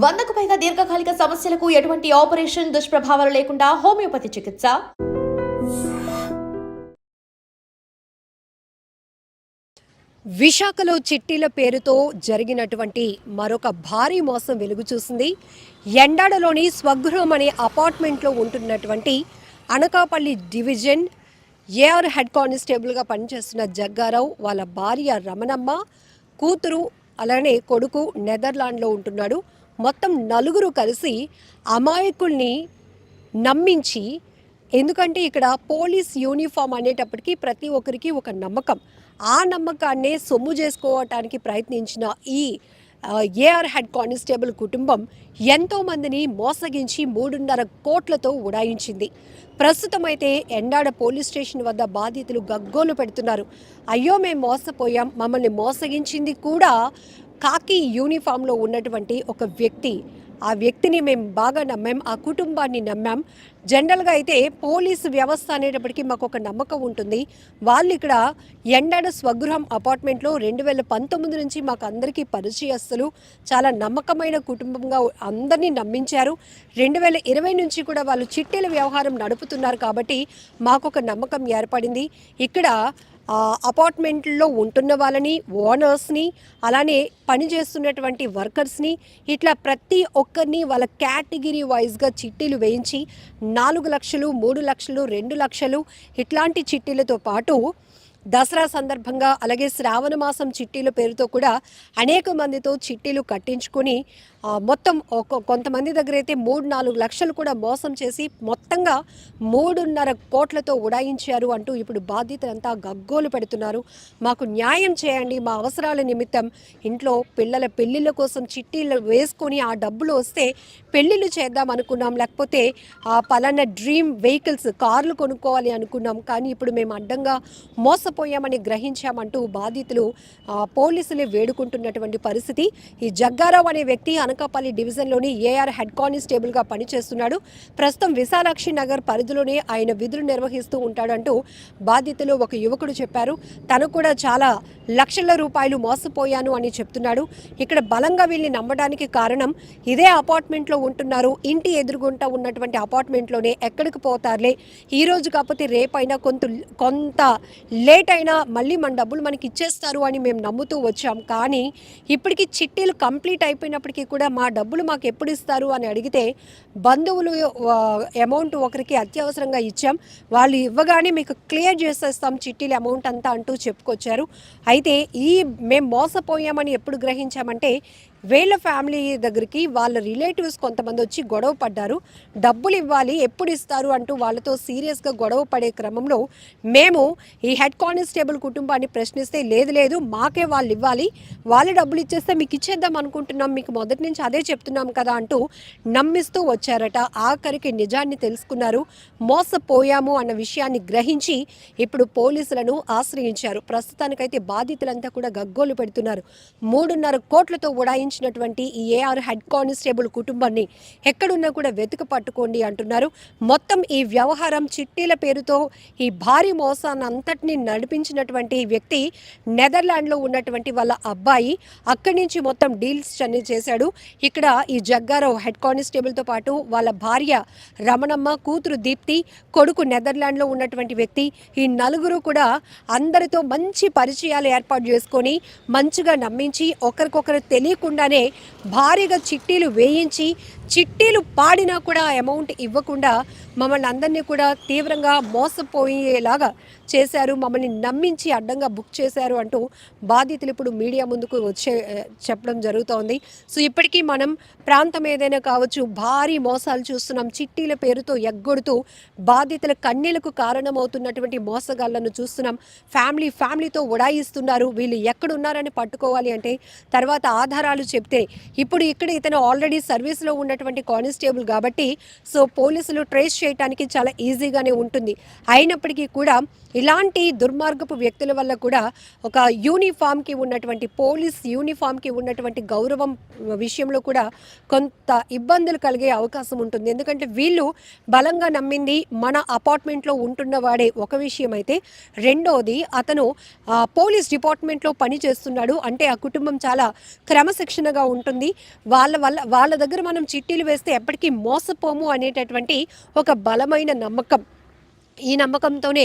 100కు పైగా దీర్ఘకాలిక సమస్యలకు ఎటువంటి ఆపరేషన్ దుష్ప్రభావాలు లేకుండా హోమియోపతి చికిత్స. విశాఖలో చిట్టీల పేరుతో జరిగినటువంటి మరొక భారీ మోసం వెలుగు చూసింది. ఎండాడలోని స్వగృహం అనే అపార్ట్మెంట్లో ఉంటున్నటువంటి అనకాపల్లి డివిజన్ ఏఆర్ హెడ్ కానిస్టేబుల్గా పనిచేస్తున్న జగ్గారావు, వాళ్ళ భార్య రమణమ్మ, కూతురు అలానే కొడుకు నెదర్లాండ్లో ఉంటున్నాడు. మొత్తం నలుగురు కలిసి అమాయకుల్ని నమ్మించి, ఎందుకంటే ఇక్కడ పోలీస్ యూనిఫామ్ అనేటప్పటికీ ప్రతి ఒక్కరికి ఒక నమ్మకం, ఆ నమ్మకాన్నే సొమ్ము చేసుకోవటానికి ప్రయత్నించిన ఈ ఏఆర్ హెడ్ కానిస్టేబుల్ కుటుంబం ఎంతోమందిని మోసగించి 3.5 కోట్లతో ఉడాయించింది. ప్రస్తుతం అయితే ఎండాడ పోలీస్ స్టేషన్ వద్ద బాధితులు గగ్గోలు పెడుతున్నారు. అయ్యో మేము మోసపోయాం, మమ్మల్ని మోసగించింది కూడా కాకి యూనిఫామ్లో ఉన్నటువంటి ఒక వ్యక్తి. ఆ వ్యక్తిని మేము బాగా నమ్మాం, ఆ కుటుంబాన్ని నమ్మాం. జనరల్గా అయితే పోలీసు వ్యవస్థ అనేటప్పటికీ మాకు ఒక నమ్మకం ఉంటుంది. వాళ్ళు ఇక్కడ ఎండాడ స్వగృహం అపార్ట్మెంట్లో 2019 నుంచి మాకు అందరికీ పరిచయస్తులు, చాలా నమ్మకమైన కుటుంబంగా అందరినీ నమ్మించారు. 2020 నుంచి కూడా వాళ్ళు చిట్టీల వ్యవహారం నడుపుతున్నారు కాబట్టి మాకు ఒక నమ్మకం ఏర్పడింది. ఇక్కడ అపార్ట్మెంట్లో ఉంటున్న వాళ్ళని, ఓనర్స్ని, అలానే పనిచేస్తున్నటువంటి వర్కర్స్ని, ఇట్లా ప్రతి ఒక్కరిని వాళ్ళ కేటగిరీ వైజ్గా చిట్టీలు వేయించి 4 లక్షలు, 3 లక్షలు, 2 లక్షలు ఇట్లాంటి చిట్టీలతో పాటు దసరా సందర్భంగా అలాగే శ్రావణ మాసం చిట్టీల పేరుతో కూడా అనేక మందితో చిట్టీలు కట్టించుకొని మొత్తం కొంతమంది దగ్గర అయితే 3-4 లక్షలు కూడా మోసం చేసి మొత్తంగా 3.5 కోట్లతో ఉడాయించారు అంటూ ఇప్పుడు బాధితులంతా గగ్గోలు పెడుతున్నారు. మాకు న్యాయం చేయండి, మా అవసరాల నిమిత్తం ఇంట్లో పిల్లల పెళ్ళిళ్ళ కోసం చిట్టీలు వేసుకొని ఆ డబ్బులు వస్తే పెళ్ళిళ్ళు చేద్దాం అనుకున్నాం, లేకపోతే పలానా డ్రీమ్ వెహికల్స్ కార్లు కొనుక్కోవాలి అనుకున్నాం, కానీ ఇప్పుడు మేము అడ్డంగా మోసపోయామని గ్రహించామంటూ బాధితులు పోలీసులే వేడుకుంటున్నటువంటి పరిస్థితి. ఈ జగ్గారావు అనే వ్యక్తి అనకాపల్లి డివిజన్లోని ఏఆర్ హెడ్ కానిస్టేబుల్గా పనిచేస్తున్నాడు. ప్రస్తుతం విశాలాక్షి నగర్ పరిధిలోనే ఆయన విధులు నిర్వహిస్తూ ఉంటాడంటూ బాధితులు ఒక యువకుడు చెప్పారు. తను కూడా చాలా లక్షల రూపాయలు మోసపోయాను అని చెప్తున్నాడు. ఇక్కడ బలంగా వీళ్ళని నమ్మడానికి కారణం, ఇదే అపార్ట్మెంట్లో ఉంటున్నారు, ఇంటి ఎదురుగుంటా ఉన్నటువంటి అపార్ట్మెంట్లోనే, ఎక్కడికి పోతారులే, ఈ రోజు కాకపోతే రేపైనా కొంత లేట్ అయినా మళ్ళీ మన డబ్బులు మనకి ఇచ్చేస్తారు అని మేము నమ్ముతూ వచ్చాం. కానీ ఇప్పటికీ చిట్టీలు కంప్లీట్ అయిపోయినప్పటికీ కూడా మా డబ్బులు మాకు ఎప్పుడు ఇస్తారు అని అడిగితే, బంధువులు అమౌంట్ ఒకరికి అత్యవసరంగా ఇచ్చాం, వాళ్ళు ఇవ్వగానే మీకు క్లియర్ చేసేస్తాం చిట్టీల అమౌంట్ అంతా అంటూ చెప్పుకొచ్చారు. అయితే మేము మోసపోయామని ఎప్పుడు గ్రహించామంటే, వీళ్ళ ఫ్యామిలీ దగ్గరికి వాళ్ళ రిలేటివ్స్ కొంతమంది వచ్చి గొడవ పడ్డారు. డబ్బులు ఇవ్వాలి, ఎప్పుడు ఇస్తారు అంటూ వాళ్ళతో సీరియస్గా గొడవ పడే క్రమంలో మేము ఈ హెడ్ కానిస్టేబుల్ కుటుంబాన్ని ప్రశ్నిస్తే, లేదు మాకే వాళ్ళు ఇవ్వాలి, వాళ్ళు డబ్బులు ఇచ్చేస్తే మీకు ఇచ్చేద్దాం అనుకుంటున్నాం, మీకు మొదటి నుంచి అదే చెప్తున్నాం కదా అంటూ నమ్మిస్తూ వచ్చారట. ఆఖరికి నిజాన్ని తెలుసుకున్నారు, మోసపోయాము అన్న విషయాన్ని గ్రహించి ఇప్పుడు పోలీసులను ఆశ్రయించారు. ప్రస్తుతానికైతే బాధితులంతా కూడా గగ్గోలు పెడుతున్నారు. 3.5 కోట్లతో ఉడాయించినటువంటి ఈ ఏఆర్ హెడ్ కానిస్టేబుల్ కుటుంబాన్ని ఎక్కడున్నా కూడా వెతుకు పట్టుకోండి అంటున్నారు. మొత్తం ఈ వ్యవహారం చిట్టీల పేరుతో ఈ భారీ మోసాన్ని అంతటినీ నడిపించినటువంటి వ్యక్తి నెదర్లాండ్లో ఉన్నటువంటి వాళ్ళ అబ్బాయి. అక్కడి నుంచి మొత్తం డీల్స్ అన్ని చేశాడు. ఇక్కడ ఈ జగ్గారావు హెడ్ కానిస్టేబుల్తో పాటు వాళ్ళ భార్య రమణమ్మ, కూతురు దీప్తి, కొడుకు నెదర్లాండ్లో ఉన్నటువంటి వ్యక్తి, ఈ నలుగురు కూడా అందరితో మంచి పరిచయాలు ఏర్పాటు చేసుకొని మంచిగా నమ్మించి ఒకరికొకరు తెలియకుండానే భారీగా చిట్టీలు వేయించి, చిట్టీలు పాడినా కూడా అమౌంట్ ఇవ్వకుండా మమ్మల్ని అందరినీ కూడా తీవ్రంగా మోసపోయేలాగా చేశారు, మమ్మల్ని నమ్మించి అడ్డంగా బుక్ చేశారు అంటూ బాధితులు ఇప్పుడు మీడియా ముందుకు చెప్పడం జరుగుతోంది. సో ఇప్పటికీ మనం ప్రాంతం ఏదైనా కావచ్చు, భారీ మోసాలు చూస్తున్నాం. చిట్టీల పేరుతో ఎగ్గొడుతూ బాధితుల కన్నీళ్లకు కారణమవుతున్నటువంటి మోసగాళ్లను చూస్తున్నాం. ఫ్యామిలీతో ఉడాయిస్తున్నారు. వీళ్ళు ఎక్కడున్నారని పట్టుకోవాలి అంటే తర్వాత ఆధారాలు చెప్తే, ఇప్పుడు ఇక్కడ ఇతను ఆల్రెడీ సర్వీస్లో ఉన్న ఉన్నటువంటి కానిస్టేబుల్ కాబట్టి సో పోలీసులు ట్రేస్ చేయడానికి చాలా ఈజీగానే ఉంటుంది. అయినప్పటికీ కూడా ఇలాంటి దుర్మార్గపు వ్యక్తుల వల్ల కూడా ఒక యూనిఫామ్కి ఉన్నటువంటి పోలీస్ యూనిఫామ్కి ఉన్నటువంటి గౌరవం విషయంలో కూడా కొంత ఇబ్బందులు కలిగే అవకాశం ఉంటుంది. ఎందుకంటే వీళ్ళు బలంగా నమ్మింది మన అపార్ట్మెంట్లో ఉంటున్నవాడే ఒక విషయం అయితే, రెండోది అతను పోలీస్ డిపార్ట్మెంట్లో పని చేస్తున్నాడు అంటే ఆ కుటుంబం చాలా క్రమశిక్షణగా ఉంటుంది. వాళ్ళ దగ్గర మనం చిట్టీలు వేస్తే ఎప్పటికీ మోసపోము అనేటటువంటి ఒక బలమైన నమ్మకం. ఈ నమ్మకంతోనే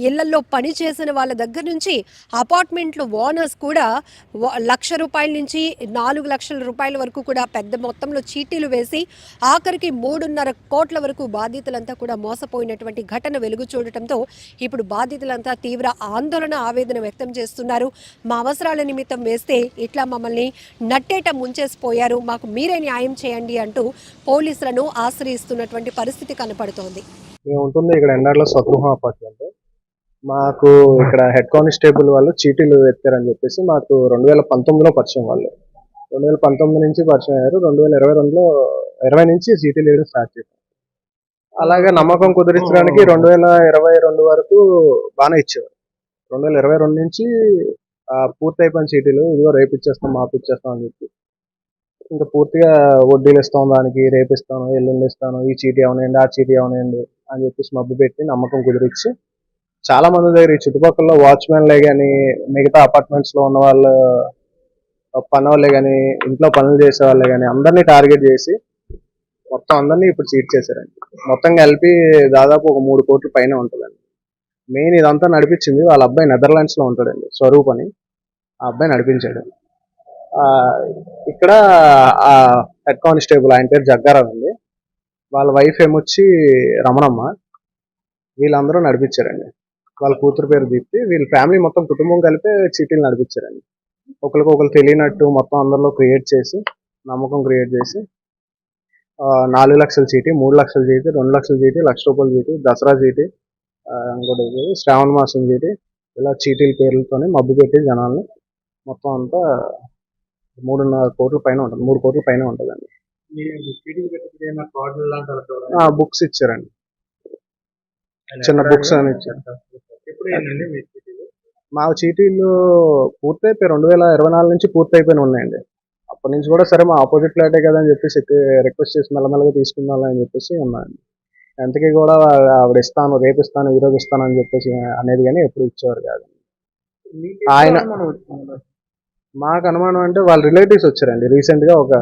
ఇళ్లల్లో పనిచేసిన వాళ్ళ దగ్గర నుంచి అపార్ట్మెంట్లో ఓనర్స్ కూడా ₹1,00,000 నుంచి 4 లక్షల రూపాయల వరకు కూడా పెద్ద మొత్తంలో చీటీలు వేసి ఆఖరికి 3.5 కోట్ల వరకు బాధితులంతా కూడా మోసపోయినటువంటి ఘటన వెలుగు చూడటంతో ఇప్పుడు బాధితులంతా తీవ్ర ఆందోళన ఆవేదన వ్యక్తం చేస్తున్నారు. మా అవసరాల నిమిత్తం వేస్తే ఇట్లా మమ్మల్ని నట్టేట ముంచేసిపోయారు, మాకు మీరే న్యాయం చేయండి అంటూ పోలీసులను ఆశ్రయిస్తున్నటువంటి పరిస్థితి కనపడుతోంది. మేము ఉంటుంది ఇక్కడ ఎండాడలో స్వగృహం అపార్ట్మెంట్. మాకు ఇక్కడ హెడ్ కానిస్టేబుల్ వాళ్ళు చీటీలు ఎత్తారని చెప్పేసి మాకు 2019లో పరిచయం. వాళ్ళు 2019 నుంచి పరిచయం అయ్యారు. 2020 నుంచి చీటీలు వేయడం స్టార్ట్ చేశారు. అలాగే నమ్మకం కుదిరించడానికి 2022 వరకు బాగానే ఇచ్చేవారు. 2022 నుంచి పూర్తయిపోయిన చీటీలు ఇదిగో రేపు ఇచ్చేస్తాం మాపు ఇచ్చేస్తాం అని చెప్పి ఇంకా పూర్తిగా వడ్డీలు ఇస్తాం, దానికి రేపిస్తాను, ఎల్లుండి ఇస్తాను, ఈ చీటీ అవనండి ఆ చీటీ అవనండి అని చెప్పేసి మబ్బు పెట్టి నమ్మకం కుదిరించి చాలా మంది దగ్గర ఈ చుట్టుపక్కల వాచ్మెన్లే కానీ మిగతా అపార్ట్మెంట్స్ లో ఉన్న వాళ్ళు పని వాళ్ళే కానీ ఇంట్లో పనులు చేసే వాళ్ళే కానీ అందరినీ టార్గెట్ చేసి మొత్తం అందరినీ ఇప్పుడు చీట్ చేశారండి. మొత్తం కలిపి దాదాపు ఒక 3 కోట్ల పైన ఉంటుందండి. మెయిన్ ఇదంతా నడిపించింది వాళ్ళ అబ్బాయి నెదర్లాండ్స్ లో ఉంటాడండి, స్వరూప్ అని. ఆ అబ్బాయి నడిపించాడు. ఇక్కడ హెడ్ కానిస్టేబుల్ ఆయన పేరు జగ్గారావు అండి, వాళ్ళ వైఫ్ ఏమొచ్చి రమణమ్మ. వీళ్ళందరూ నడిపించారండి. వాళ్ళ కూతురు పేరు దీప్తి. వీళ్ళ ఫ్యామిలీ మొత్తం కుటుంబం కలిపి చీటీలు నడిపించారండి. ఒకరు తెలియనట్టు మొత్తం అందరిలో క్రియేట్ చేసి నమ్మకం క్రియేట్ చేసి 4 లక్షల చీటీ, 3 లక్షల చీటీ, 2 లక్షల చీటీ, ₹1,00,000 చీటీ, దసరా చీటీ, ఇంకోటి శ్రావణ మాసం చీటీ, ఇలా చీటీల పేర్లతోనే మబ్బు పెట్టి జనాల్ని మొత్తం అంతా 3.5 కోట్ల పైన ఉంటుంది, 3 కోట్ల పైన ఉంటుందండి. బుక్స్ ఇచ్చారండి, చిన్న బుక్స్ అని ఇచ్చారు. మా చీటీలు పూర్తయిపోయి 2024 నుంచి పూర్తయిపోయిన ఉన్నాయండి. అప్పటి నుంచి కూడా సరే మా ఆపోజిట్ ఫ్లాటే కదా అని చెప్పేసి రిక్వెస్ట్ చేసి మెల్లమెల్లగా తీసుకుందాం అని చెప్పేసి ఉన్నాయండి. ఎంతకీ కూడా ఆవిడ ఇస్తాను, రేపు ఇస్తాను, ఈ రోజు ఇస్తాను అని చెప్పేసి అనేది కానీ ఎప్పుడు ఇచ్చేవారు కాదు. ఆయన మాకు అనుమానం అంటే వాళ్ళ రిలేటివ్స్ వచ్చారండి రీసెంట్ గా, ఒక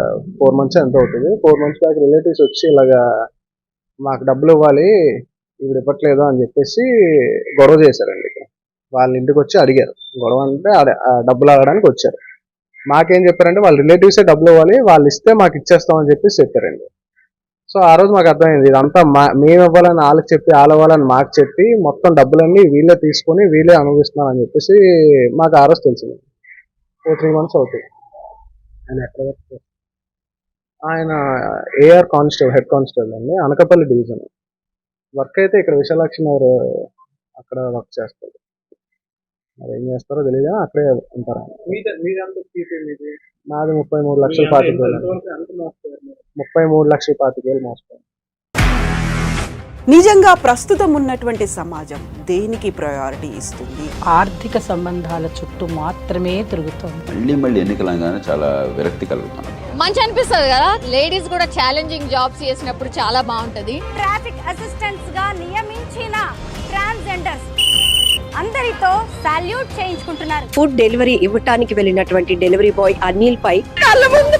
4 months ఎంత అవుతుంది, 4 months బ్యాక్ రిలేటివ్స్ వచ్చి ఇలాగా మాకు డబ్బులు ఇవ్వాలి ఇవి ఇవ్వట్లేదు అని చెప్పేసి గొడవ చేశారండి. వాళ్ళ ఇంటికి వచ్చి అడిగారు. గొడవ అంటే డబ్బులు అడగడానికి వచ్చారు. మాకేం చెప్పారంటే వాళ్ళ రిలేటివ్సే డబ్బులు ఇవ్వాలి, వాళ్ళు ఇస్తే మాకు ఇచ్చేస్తామని చెప్పేసి చెప్పారండి. సో ఆ రోజు మాకు అర్థమైంది ఇదంతా మేము ఇవ్వాలని వాళ్ళకి చెప్పి, వాళ్ళు ఇవ్వాలని మాకు చెప్పి మొత్తం డబ్బులన్నీ వీళ్ళే తీసుకొని వీళ్ళే అనుభవిస్తున్నారని చెప్పేసి మాకు ఆ రోజు తెలిసింది. 3 months అవుతాయి. ఆయన ఎక్కడ వర్క్, ఆయన ఏఆర్ కానిస్టేబుల్, హెడ్ కానిస్టేబుల్ అండి, అనకాపల్లి డివిజన్. వర్క్ అయితే ఇక్కడ విశాలాక్షి నగర్ అక్కడ వర్క్ చేస్తారు. మరి ఏం చేస్తారో తెలియదు, అక్కడే ఉంటారు. నాది 33,25,000 మోస్తాను. నిజంగా ప్రస్తుతం ఉన్నటువంటి సమాజం దేనికి ప్రయారిటీ ఇస్తుంది? ఆర్థిక సంబంధాల చుట్టూ మాత్రమే తిరుగుతోంది. మళ్ళీ ఎన్నికలంగానే చాలా విరక్తి కలుగుతున్నాం. మంచి అనిపిస్తుంది కదా, లేడీస్ కూడా ఛాలెంజింగ్ జాబ్స్ చేసినప్పుడు చాలా బాగుంటది. ట్రాఫిక్ అసిస్టెంట్స్ గా నియమించిన ట్రాన్స్జెండర్స్ అందరితో సాల్యూట్ చేయించుకుంటున్నారు. ఫుడ్ డెలివరీ ఇవ్వటానికి వెళ్ళినటువంటి డెలివరీ బాయ్ అనిల్ పై కళ్ళ ముందు